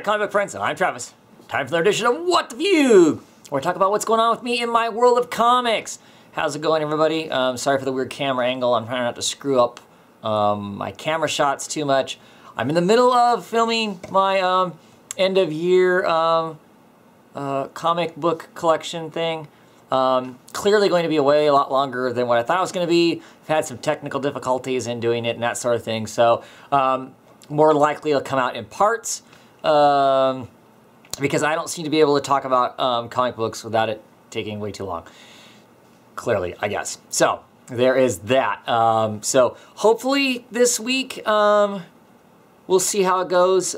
there, comic book friends. I'm Travis. Time for another edition of What the Fugue, where I talk about what's going on with me in my world of comics. How's it going, everybody? Sorry for the weird camera angle. I'm trying not to screw up my camera shots too much. I'm in the middle of filming my end of year comic book collection thing. Clearly going to be away a lot longer than what I thought it was going to be. I've had some technical difficulties in doing it and that sort of thing. So more likely it'll come out in parts because I don't seem to be able to talk about comic books without it taking way too long. Clearly, I guess. So there is that. So hopefully this week we'll see how it goes.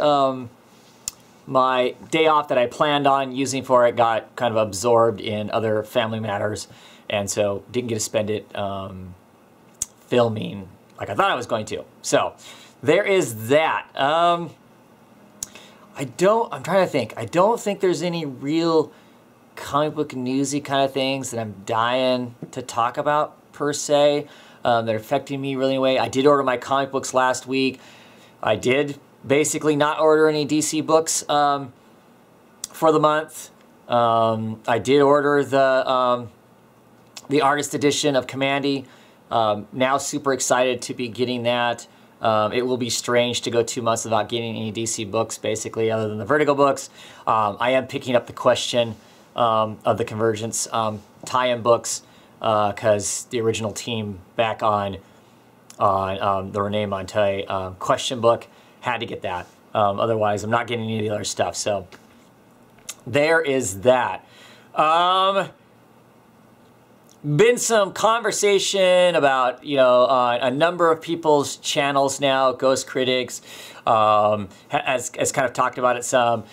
My day off that I planned on using for it got kind of absorbed in other family matters, and so didn't get to spend it filming like I thought I was going to. So there is that. I'm trying to think. I don't think there's any real comic book newsy kind of things that I'm dying to talk about per se that are affecting me really in a way. I did order my comic books last week. I did basically not order any DC books for the month. I did order the artist edition of Commandy. Now super excited to be getting that. It will be strange to go 2 months without getting any DC books, basically, other than the Vertigo books. I am picking up the Question of the Convergence tie-in books because the original team back on the Renee Monte Question book had to get that. Otherwise, I'm not getting any of the other stuff. So there is that. Been some conversation about, you know, a number of people's channels now, Ghost Critics, has kind of talked about it some.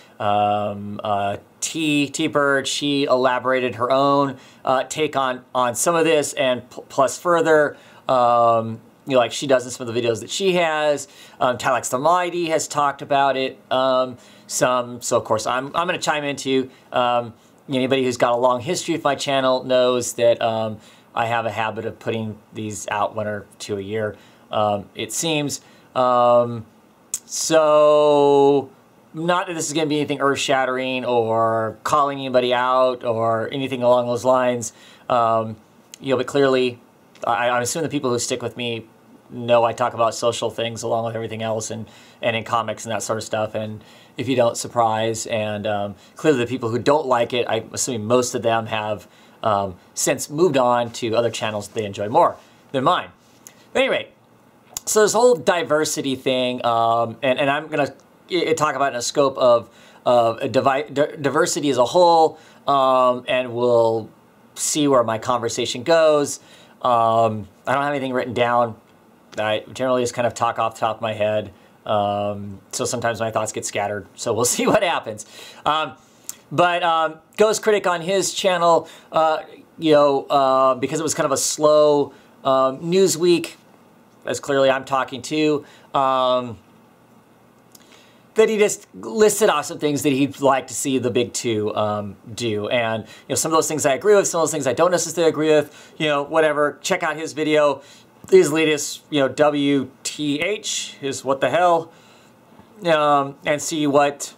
T-Bird, she elaborated her own take on some of this, and plus further, you know, like she does in some of the videos that she has. Tylex the Mighty has talked about it some. So of course I'm going to chime in too. Anybody who's got a long history of my channel knows that I have a habit of putting these out 1 or 2 a year, it seems. So not that this is going to be anything earth-shattering or calling anybody out or anything along those lines. You know, but clearly, I'm assuming the people who stick with me know I talk about social things along with everything else and in comics and that sort of stuff. And if you don't, surprise. And clearly the people who don't like it, I'm assuming most of them have since moved on to other channels that they enjoy more than mine. But anyway, so this whole diversity thing, and I'm going to talk about it in a scope of diversity as a whole, and we'll see where my conversation goes. I don't have anything written down. I generally just kind of talk off the top of my head. So sometimes my thoughts get scattered. So we'll see what happens. But Ghost Critic on his channel, you know, because it was kind of a slow news week, as clearly I'm talking to, that he just listed off some things that he'd like to see the big two do. And, you know, some of those things I agree with, some of those things I don't necessarily agree with, you know, whatever. Check out his video. His latest, you know, WTH, his what the hell, and see what,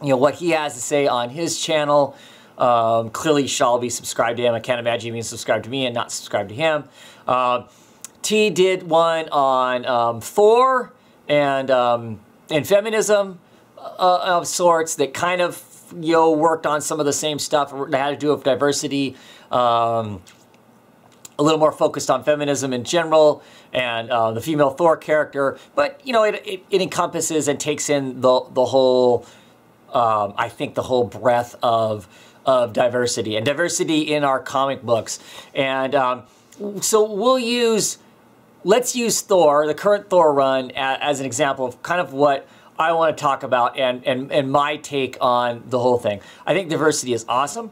you know, what he has to say on his channel. Clearly, shall be subscribed to him. I can't imagine being subscribed to me and not subscribed to him. T did one on Thor and feminism of sorts that kind of, you know, worked on some of the same stuff that had to do with diversity. A little more focused on feminism in general and the female Thor character, but you know, it encompasses and takes in the whole, I think the whole breadth of diversity and diversity in our comic books. And so let's use Thor, the current Thor run, as an example of kind of what I want to talk about and my take on the whole thing. I think diversity is awesome.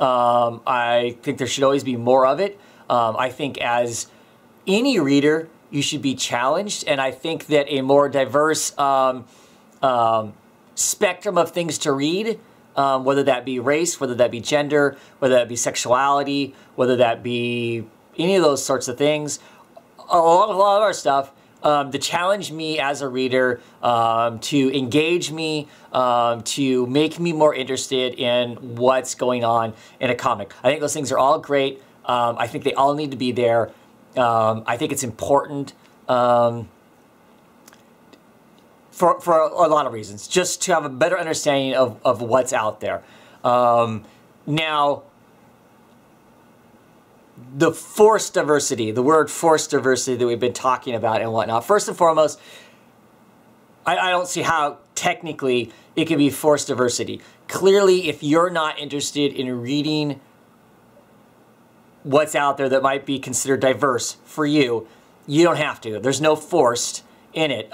I think there should always be more of it. I think as any reader, you should be challenged, and I think that a more diverse spectrum of things to read, whether that be race, whether that be gender, whether that be sexuality, whether that be any of those sorts of things, along with a lot of our stuff, to challenge me as a reader, to engage me, to make me more interested in what's going on in a comic. I think those things are all great. I think they all need to be there. I think it's important for a lot of reasons, just to have a better understanding of what's out there. Now, the forced diversity, the word forced diversity that we've been talking about and whatnot. First and foremost, I don't see how technically it can be forced diversity. Clearly, if you're not interested in reading what's out there that might be considered diverse for you, you don't have to. There's no forced in it.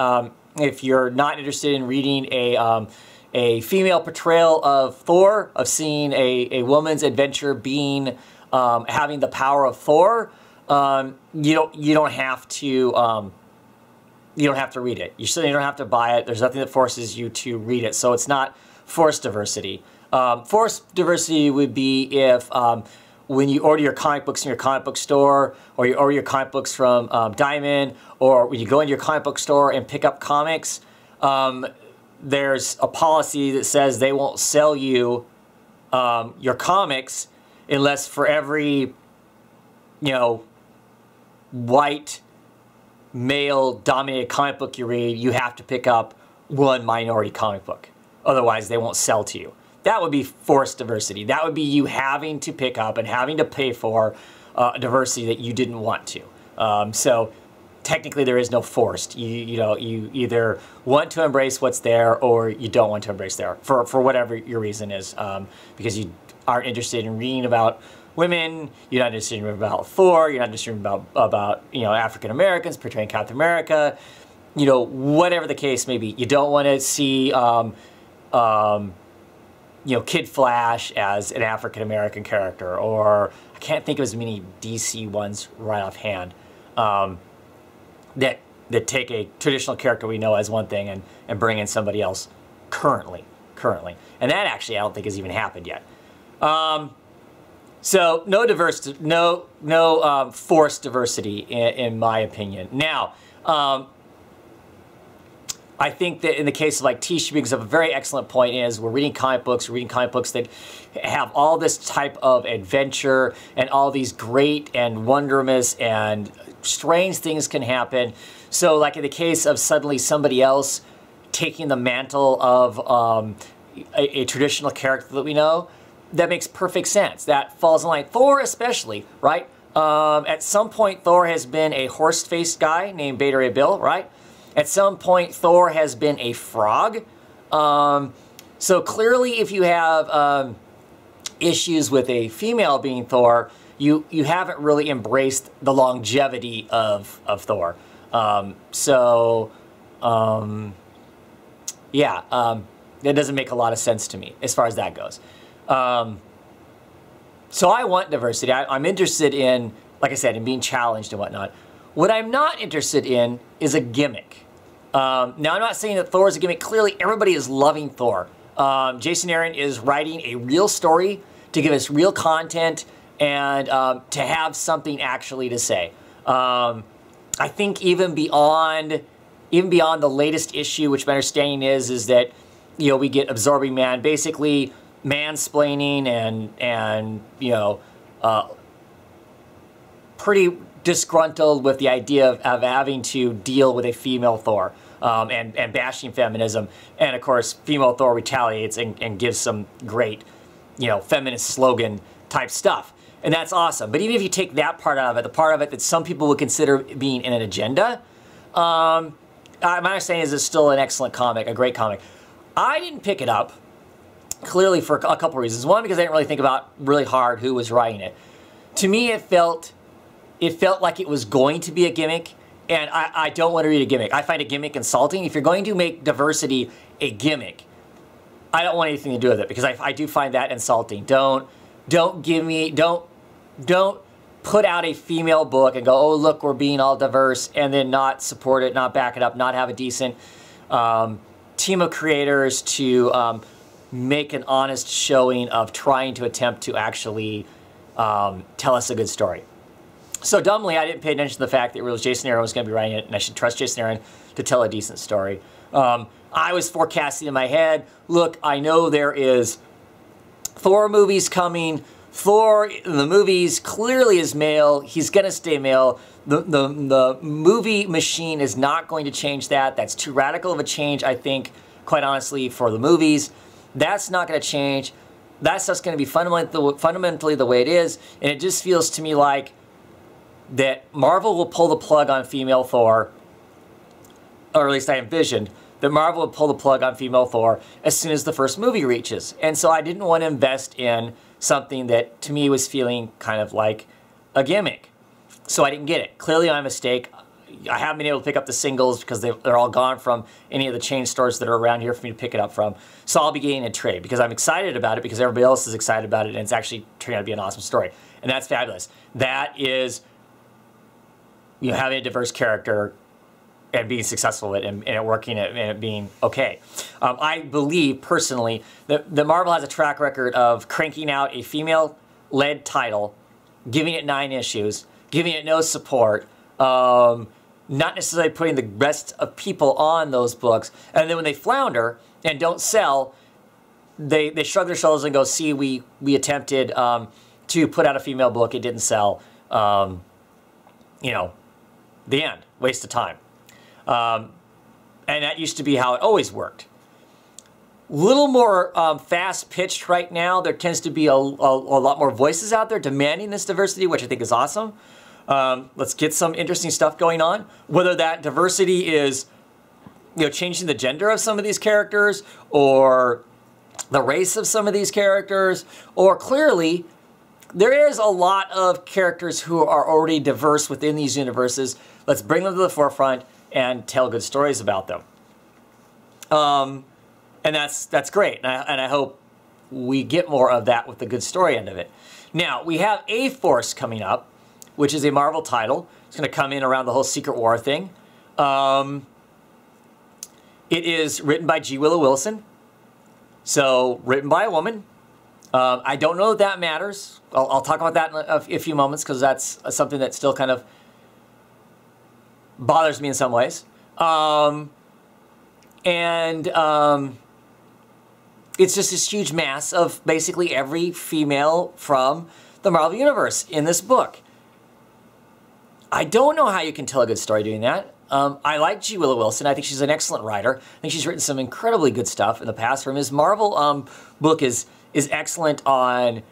If you're not interested in reading a female portrayal of Thor, of seeing a woman's adventure being having the power of Thor, you don't have to read it. You certainly don't have to buy it. There's nothing that forces you to read it. So it's not forced diversity. Forced diversity would be if when you order your comic books in your comic book store, or you order your comic books from Diamond, or when you go into your comic book store and pick up comics, there's a policy that says they won't sell you your comics unless for every, white male-dominated comic book you read, you have to pick up one minority comic book. Otherwise, they won't sell to you. That would be forced diversity. That would be you having to pick up and having to pay for diversity that you didn't want to. So technically, there is no forced. You either want to embrace what's there or you don't want to embrace there for whatever your reason is, because you aren't interested in reading about women, you're not interested in reading about Thor, you're not interested in about African Americans portraying Captain America, whatever the case may be. You don't want to see Kid Flash as an African American character, or I can't think of as many DC ones right offhand that take a traditional character we know as one thing and bring in somebody else currently, and that actually I don't think has even happened yet. So no forced diversity in my opinion. Now, I think that in the case of like Tisha brings up a very excellent point is we're reading comic books that have all this type of adventure and all these great and wondrous and strange things can happen. So like in the case of suddenly somebody else taking the mantle of a traditional character that we know, that makes perfect sense. That falls in line. Thor especially, right? At some point Thor has been a horse-faced guy named Beta Ray Bill, right? At some point, Thor has been a frog. So clearly, if you have issues with a female being Thor, you haven't really embraced the longevity of Thor. That doesn't make a lot of sense to me as far as that goes. So I want diversity. I'm interested in, like I said, in being challenged and whatnot. What I'm not interested in is a gimmick. Now, I'm not saying that Thor is a gimmick. Clearly, everybody is loving Thor. Jason Aaron is writing a real story to give us real content and to have something actually to say. I think even beyond the latest issue, which my understanding is that we get Absorbing Man basically mansplaining and pretty disgruntled with the idea of having to deal with a female Thor and bashing feminism. And of course, female Thor retaliates and gives some great, feminist slogan type stuff. And that's awesome. But even if you take that part out of it, the part of it that some people would consider being in an agenda, my understanding is it's still an excellent comic, a great comic. I didn't pick it up, clearly for a couple reasons. One, because I didn't really think about really hard who was writing it. To me, it felt like it was going to be a gimmick, and I don't want to read a gimmick. I find a gimmick insulting. If you're going to make diversity a gimmick, I don't want anything to do with it, because I do find that insulting. Don't put out a female book and go, oh, look, we're being all diverse, and then not support it, not back it up, not have a decent team of creators to make an honest showing of trying to attempt to actually tell us a good story. So dumbly, I didn't pay attention to the fact that it was Jason Aaron was going to be writing it, and I should trust Jason Aaron to tell a decent story. I was forecasting in my head, look, I know there is Thor movies coming. Thor in the movies clearly is male. He's going to stay male. The movie machine is not going to change that. That's too radical of a change, I think, quite honestly, for the movies. That's not going to change. That stuff's going to be fundamentally the way it is, and it just feels to me like that Marvel will pull the plug on female Thor, or at least I envisioned that Marvel would pull the plug on female Thor as soon as the first movie reaches. And so I didn't want to invest in something that to me was feeling kind of like a gimmick. So I didn't get it. Clearly my mistake. I haven't been able to pick up the singles because they're all gone from any of the chain stores that are around here for me to pick it up from. So I'll be getting a trade because I'm excited about it because everybody else is excited about it and it's actually turning out to be an awesome story. And that's fabulous. That is, you know, having a diverse character and being successful at it and it working and it being okay. I believe personally that Marvel has a track record of cranking out a female-led title, giving it 9 issues, giving it no support, not necessarily putting the rest of people on those books, and then when they flounder and don't sell, they shrug their shoulders and go, see, we attempted to put out a female book, it didn't sell. You know, the end. Waste of time. And that used to be how it always worked. Little more fast-pitched right now. There tends to be a lot more voices out there demanding this diversity, which I think is awesome. Let's get some interesting stuff going on. Whether that diversity is, you know, changing the gender of some of these characters, or the race of some of these characters, or clearly there is a lot of characters who are already diverse within these universes. Let's bring them to the forefront and tell good stories about them. And that's great. And I hope we get more of that with the good story end of it. Now, we have A-Force coming up, which is a Marvel title. It's going to come in around the whole Secret War thing. It is written by G. Willow Wilson. So, written by a woman. I don't know if that matters. I'll talk about that in a few moments because that's something that still kind of bothers me in some ways. It's just this huge mass of basically every female from the Marvel Universe in this book. I don't know how you can tell a good story doing that. I like G. Willow Wilson. I think she's an excellent writer. I think she's written some incredibly good stuff in the past. From his Marvel book is excellent on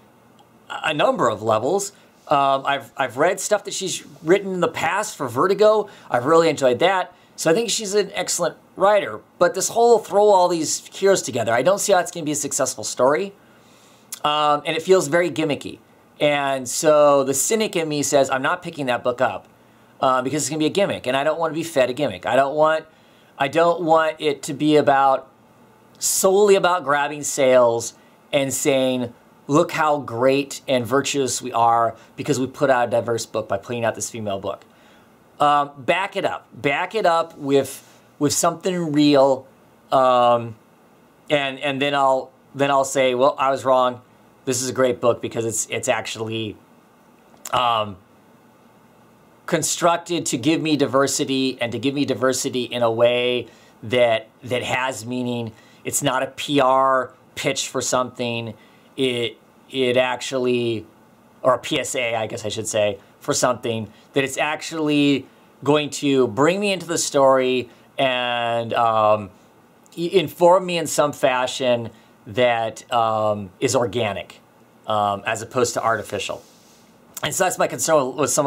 a number of levels. I've read stuff that she's written in the past for Vertigo. I've really enjoyed that. So I think she's an excellent writer. But this whole throw all these heroes together, I don't see how it's going to be a successful story. And it feels very gimmicky. And so the cynic in me says, I'm not picking that book up because it's going to be a gimmick. And I don't want to be fed a gimmick. I don't want it to be solely about grabbing sales and saying, look how great and virtuous we are because we put out a diverse book by putting out this female book. Back it up. Back it up with something real, and then I'll say, well, I was wrong. This is a great book because it's actually constructed to give me diversity and to give me diversity in a way that has meaning. It's not a PR pitch for something. It actually, or a PSA, I guess I should say, for something, that it's actually going to bring me into the story and inform me in some fashion that is organic, as opposed to artificial. And so that's my concern with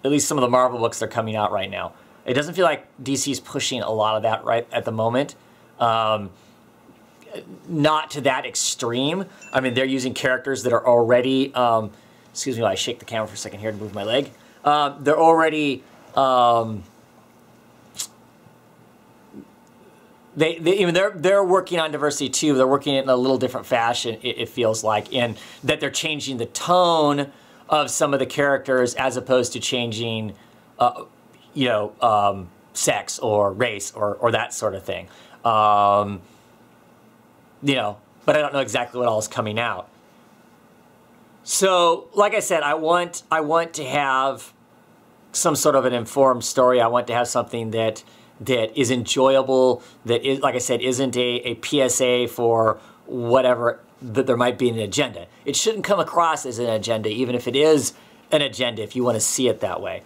at least some of the Marvel books that are coming out right now. It doesn't feel like DC's pushing a lot of that right at the moment. Not to that extreme. I mean, they're using characters that are already, excuse me while I shake the camera for a second here to move my leg. They're already, they're working on diversity too. They're working it in a little different fashion, it feels like, in that they're changing the tone of some of the characters as opposed to changing, sex or race or that sort of thing. But I don't know exactly what all is coming out. So, like I said, I want to have some sort of an informed story. I want to have something that is enjoyable, that is, like I said, isn't a PSA for whatever that there might be an agenda. It shouldn't come across as an agenda, even if it is an agenda, if you want to see it that way.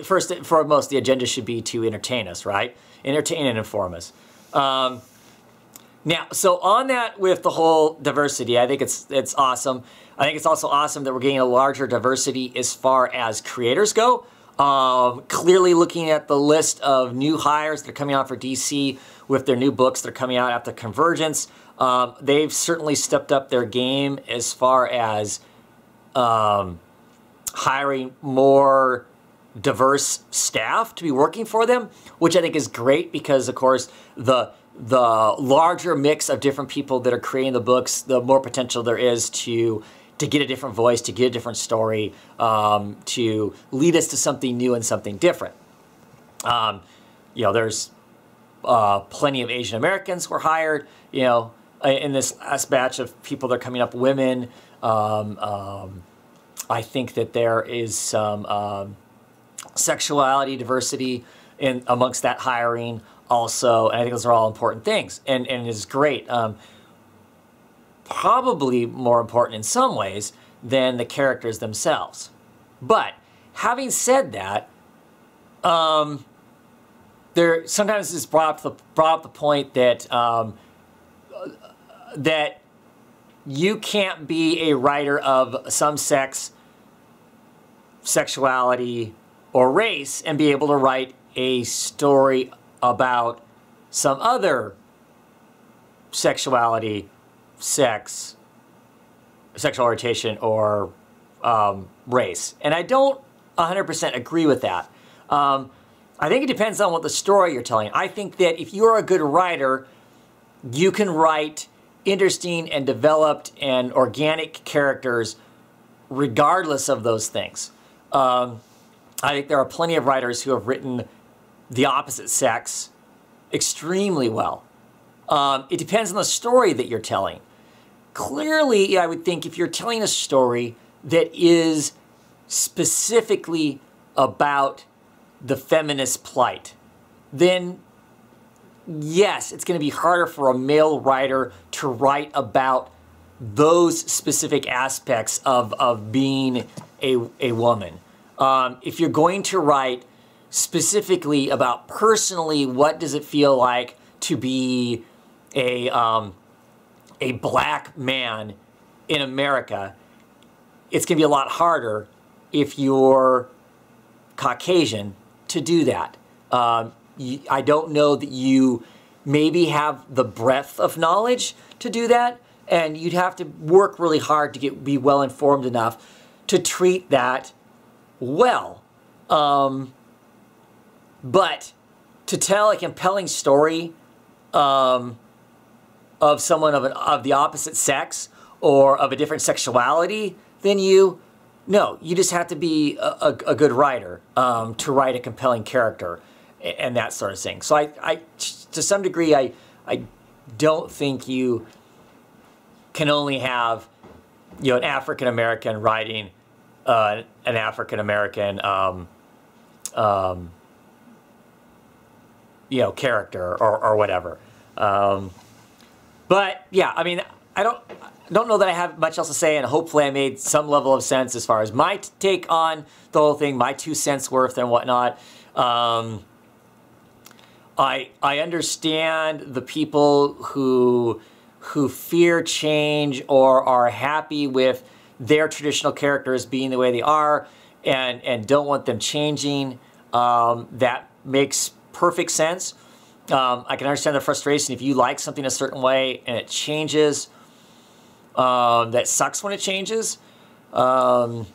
First and foremost, the agenda should be to entertain us, right? Entertain and inform us. Now, so on that with the whole diversity, I think it's awesome. I think it's also awesome that we're getting a larger diversity as far as creators go. Clearly looking at the list of new hires that are coming out for DC with their new books that are coming out after Convergence, they've certainly stepped up their game as far as hiring more diverse staff to be working for them, which I think is great because, of course, the larger mix of different people that are creating the books, the more potential there is to get a different voice, to get a different story, to lead us to something new and something different. You know, there's plenty of Asian Americans were hired, you know, in this last batch of people that are coming up, women. I think that there is some sexuality diversity amongst that hiring also, and I think those are all important things, and it is great. Probably more important in some ways than the characters themselves. But having said that, there sometimes is brought up the point that that you can't be a writer of some sex, sexuality, or race and be able to write a story about some other sexuality, sex, sexual orientation, or race. And I don't 100% agree with that. I think it depends on what the story you're telling. I think that if you're a good writer, you can write interesting and developed and organic characters regardless of those things. I think there are plenty of writers who have written the opposite sex extremely well. It depends on the story that you're telling. Clearly, I would think if you're telling a story that is specifically about the feminist plight, then yes, it's going to be harder for a male writer to write about those specific aspects of being a woman. If you're going to write specifically about personally what does it feel like to be a black man in America, it's going to be a lot harder if you're Caucasian to do that. I don't know that you maybe have the breadth of knowledge to do that, and you'd have to work really hard to be well informed enough to treat that well. But to tell a compelling story of someone of the opposite sex or of a different sexuality than you, no, you just have to be a good writer to write a compelling character and that sort of thing. So I to some degree, I don't think you can only have, you know, an African American writing an African American you know, character or whatever. But yeah, I mean, I don't know that I have much else to say, and hopefully I made some level of sense as far as my take on the whole thing, my 2 cents worth and whatnot. I understand the people who fear change or are happy with their traditional characters being the way they are and don't want them changing. That makes perfect sense. I can understand the frustration if you like something a certain way and it changes. That sucks when it changes. But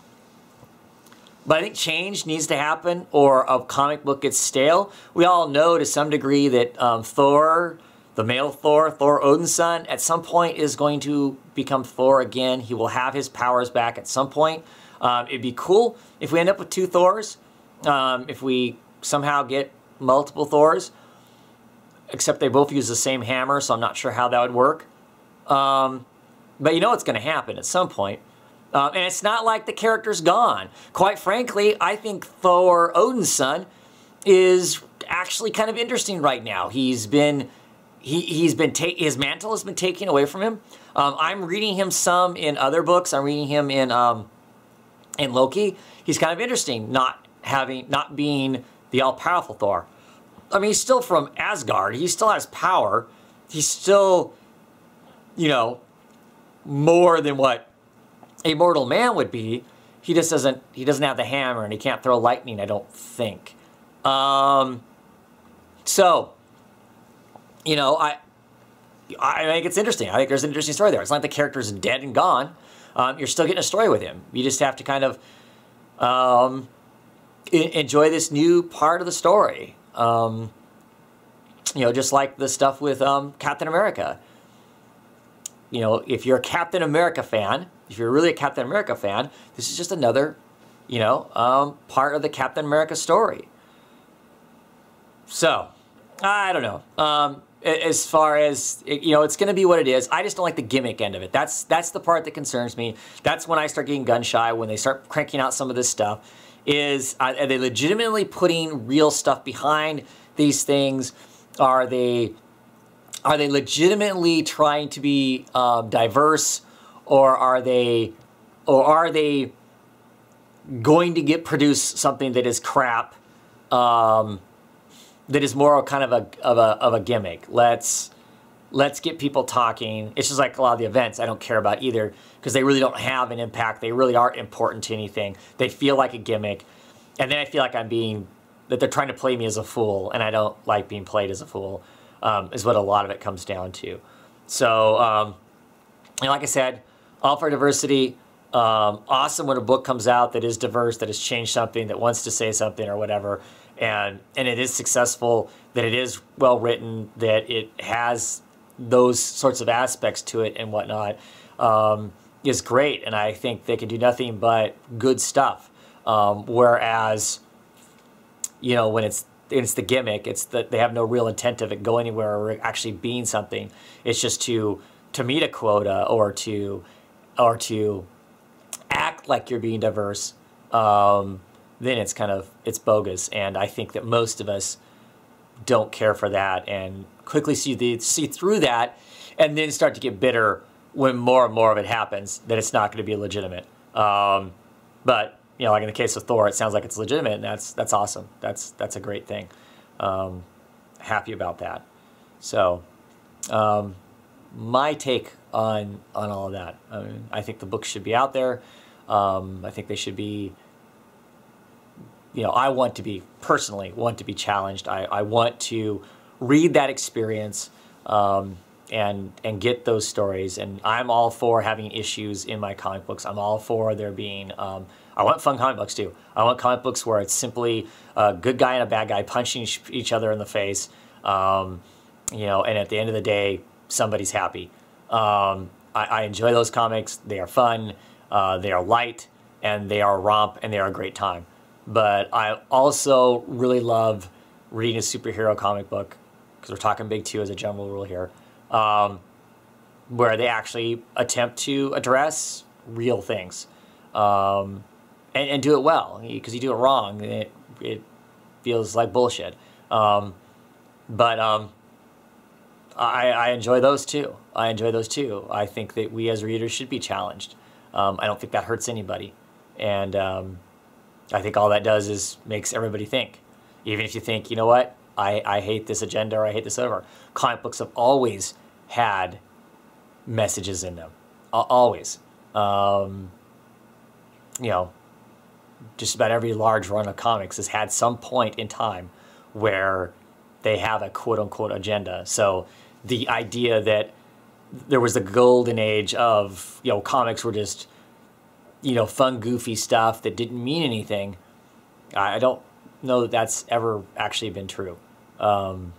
I think change needs to happen or a comic book gets stale. We all know to some degree that Thor, the male Thor, Odin's son, at some point is going to become Thor again. He will have his powers back at some point. It'd be cool if we end up with 2 Thors. If we somehow get multiple Thors, except they both use the same hammer, so I'm not sure how that would work. But you know it's going to happen at some point. And it's not like the character's gone. Quite frankly, I think Thor, Odin's son, is actually kind of interesting right now. His mantle has been taken away from him. I'm reading him some in other books. I'm reading him in Loki. He's kind of interesting, not being the all-powerful Thor. I mean, he's still from Asgard. He still has power. He's still, you know, more than what a mortal man would be. He just doesn't have the hammer, and he can't throw lightning, I don't think. So, you know, I think it's interesting. I think there's an interesting story there. It's not like the character's dead and gone. You're still getting a story with him. You just have to kind of enjoy this new part of the story. You know, just like the stuff with Captain America. You know, if you're a Captain America fan, if you're really a Captain America fan, this is just another, you know, part of the Captain America story. So, I don't know. As far as, you know, it's going to be what it is. I just don't like the gimmick end of it. That's the part that concerns me. That's when I start getting gun shy, when they start cranking out some of this stuff. Are they legitimately putting real stuff behind these things? Are they legitimately trying to be diverse, or are they going to produce something that is crap? That is more kind of a gimmick. Let's get people talking. It's just like a lot of the events I don't care about either, because they really don't have an impact. They really aren't important to anything. They feel like a gimmick, and then I feel like that they're trying to play me as a fool, and I don't like being played as a fool. Is what a lot of it comes down to. So, and like I said, all for diversity. Awesome when a book comes out that is diverse, that has changed something, that wants to say something or whatever. And it is successful, that it is well written, that it has those sorts of aspects to it and whatnot, is great. And I think they can do nothing but good stuff. Whereas, you know, when it's the gimmick, it's that they have no real intent of it going anywhere or actually being something. It's just to meet a quota or to act like you're being diverse. Then it's bogus, and I think that most of us don't care for that and quickly see through that, and then start to get bitter when more and more of it happens, that it's not going to be legitimate. But you know, like in the case of Thor, it sounds like it's legitimate, and that's awesome. That's a great thing. Happy about that. So, my take on all of that. I mean, I think the books should be out there. I think they should be. You know, I personally want to be challenged. I want to read that experience and get those stories. And I'm all for having issues in my comic books. I'm all for there being, I want fun comic books too. I want comic books where it's simply a good guy and a bad guy punching each other in the face, you know, and at the end of the day, somebody's happy. I enjoy those comics. They are fun, they are light, and they are a romp, and they are a great time. But I also really love reading a superhero comic book, because we're talking big two as a general rule here, where they actually attempt to address real things and do it well. Because you do it wrong, it feels like bullshit. I enjoy those too. I think that we as readers should be challenged. I don't think that hurts anybody. And I think all that does is makes everybody think. Even if you think, you know what, I hate this agenda or I hate this over. Comic books have always had messages in them. Always. You know, just about every large run of comics has had some point in time where they have a quote-unquote agenda. So the idea that there was the golden age of, you know, comics were just, you know, fun, goofy stuff that didn't mean anything, I don't know that that's ever actually been true. You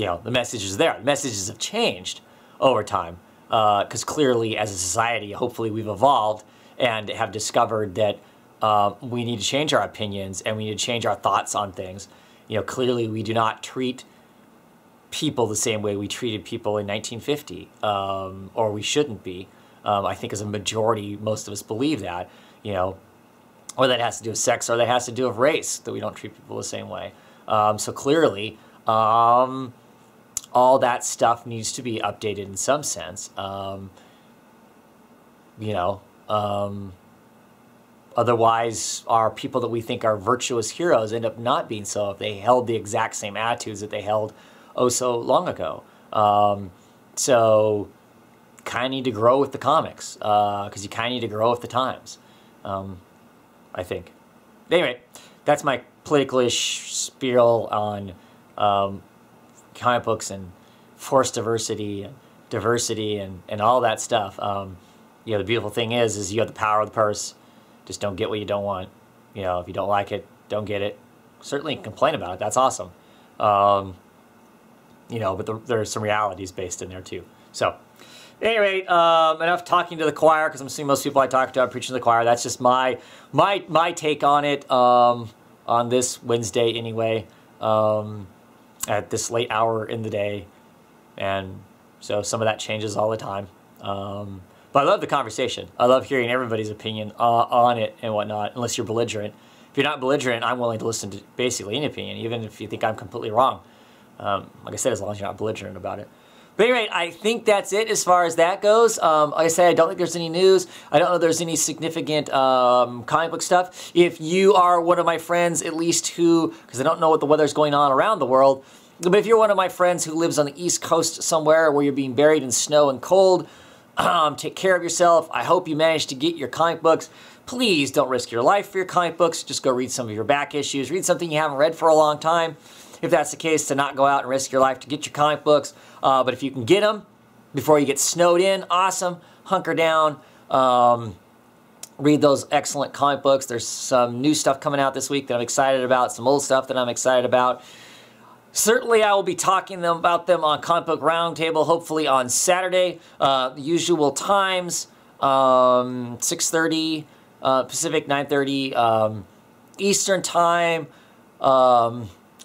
know, the message is there. The messages have changed over time, because clearly as a society, hopefully we've evolved and have discovered that we need to change our opinions and we need to change our thoughts on things. You know, clearly we do not treat people the same way we treated people in 1950, or we shouldn't be. I think as a majority, most of us believe that, you know, or that has to do with sex, or that has to do with race, that we don't treat people the same way. So clearly, all that stuff needs to be updated in some sense. You know, otherwise, our people that we think are virtuous heroes end up not being so if they held the exact same attitudes that they held oh so long ago. So kind of need to grow with the comics, because you kind of need to grow with the times, I think. Anyway, that's my political-ish spiel on comic books and forced diversity and all that stuff. You know, the beautiful thing is you have the power of the purse. Just don't get what you don't want. You know, if you don't like it, don't get it. Certainly complain about it. That's awesome. You know, but there's some realities based in there too. So, at any rate, enough talking to the choir, because I'm assuming most people I talk to are preaching to the choir. That's just my take on it on this Wednesday anyway, at this late hour in the day. And so some of that changes all the time. But I love the conversation. I love hearing everybody's opinion on it and whatnot, unless you're belligerent. If you're not belligerent, I'm willing to listen to basically any opinion, even if you think I'm completely wrong. Like I said, as long as you're not belligerent about it. But anyway, I think that's it as far as that goes. Like I said, I don't think there's any news. I don't know if there's any significant comic book stuff. If you are one of my friends, at least who, because I don't know what the weather's going on around the world, but if you're one of my friends who lives on the East Coast somewhere where you're being buried in snow and cold, take care of yourself. I hope you manage to get your comic books. Please don't risk your life for your comic books. Just go read some of your back issues. Read something you haven't read for a long time. If that's the case, to not go out and risk your life to get your comic books. But if you can get them before you get snowed in, awesome. Hunker down. Read those excellent comic books. There's some new stuff coming out this week that I'm excited about. Some old stuff that I'm excited about. Certainly, I will be talking about them on Comic Book Roundtable, hopefully on Saturday. The usual times, 6:30 Pacific, 9:30 Eastern Time.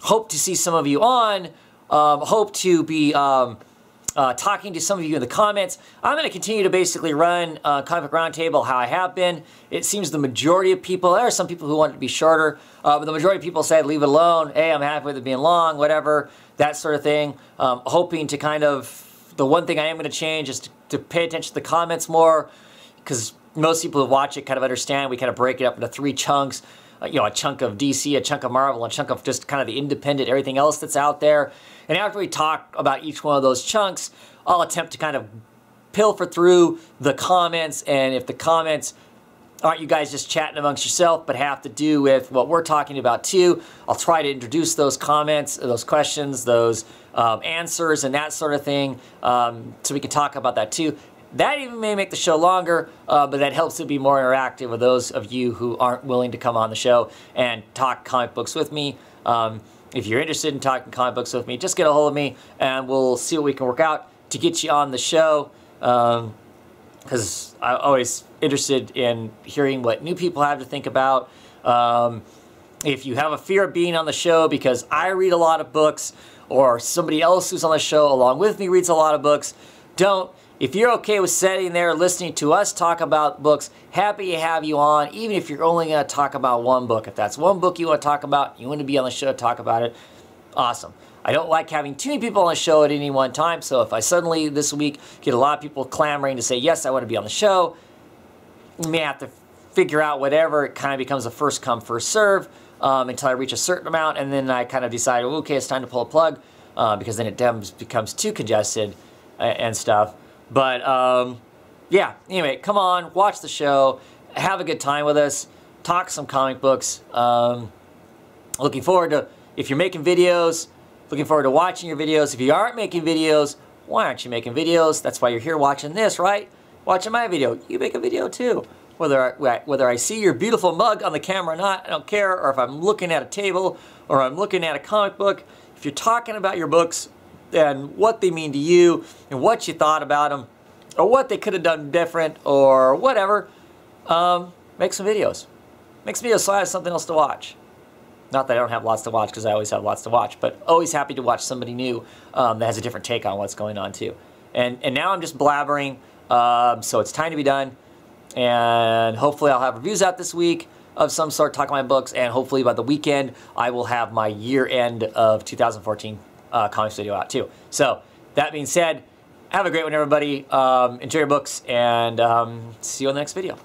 Hope to see some of you on. Hope to be talking to some of you in the comments. I'm going to continue to basically run Comic Book Roundtable how I have been. It seems the majority of people, there are some people who want it to be shorter, but the majority of people said leave it alone. Hey, I'm happy with it being long, whatever, that sort of thing. Hoping to kind of, the one thing I am going to change is to pay attention to the comments more, because most people who watch it kind of understand we kind of break it up into 3 chunks. You know, a chunk of DC, a chunk of Marvel, a chunk of just kind of the independent, everything else that's out there. And after we talk about each one of those chunks, I'll attempt to kind of pilfer through the comments, and if the comments aren't you guys just chatting amongst yourself, but have to do with what we're talking about too, I'll try to introduce those comments, those questions, those answers, and that sort of thing, so we can talk about that too. That even may make the show longer, but that helps it be more interactive with those of you who aren't willing to come on the show and talk comic books with me. If you're interested in talking comic books with me, just get a hold of me, and we'll see what we can work out to get you on the show, because I'm always interested in hearing what new people have to think about. If you have a fear of being on the show because I read a lot of books, or somebody else who's on the show along with me reads a lot of books, don't. If you're okay with sitting there listening to us talk about books, happy to have you on, even if you're only going to talk about one book. If that's one book you want to talk about, you want to be on the show to talk about it, awesome. I don't like having too many people on the show at any one time, so if I suddenly this week get a lot of people clamoring to say, yes, I want to be on the show, you may have to figure out whatever. It kind of becomes a first come, first serve until I reach a certain amount, and then I kind of decide, okay, it's time to pull a plug, because then it becomes too congested and stuff. But, yeah, anyway, come on, watch the show, have a good time with us, talk some comic books. Looking forward to, if you're making videos, looking forward to watching your videos. If you aren't making videos, why aren't you making videos? That's why you're here watching this, right? Watching my video. You make a video too. Whether I see your beautiful mug on the camera or not, I don't care, or if I'm looking at a table, or I'm looking at a comic book. If you're talking about your books, and what they mean to you, and what you thought about them, or what they could have done different, or whatever, make some videos. Make some videos so I have something else to watch. Not that I don't have lots to watch, because I always have lots to watch, but always happy to watch somebody new that has a different take on what's going on too. And now I'm just blabbering. So it's time to be done. And hopefully I'll have reviews out this week of some sort, talking about my books, and hopefully by the weekend I will have my year-end of 2014 comics video out too. So that being said, have a great one, everybody. Enjoy your books, and see you on the next video.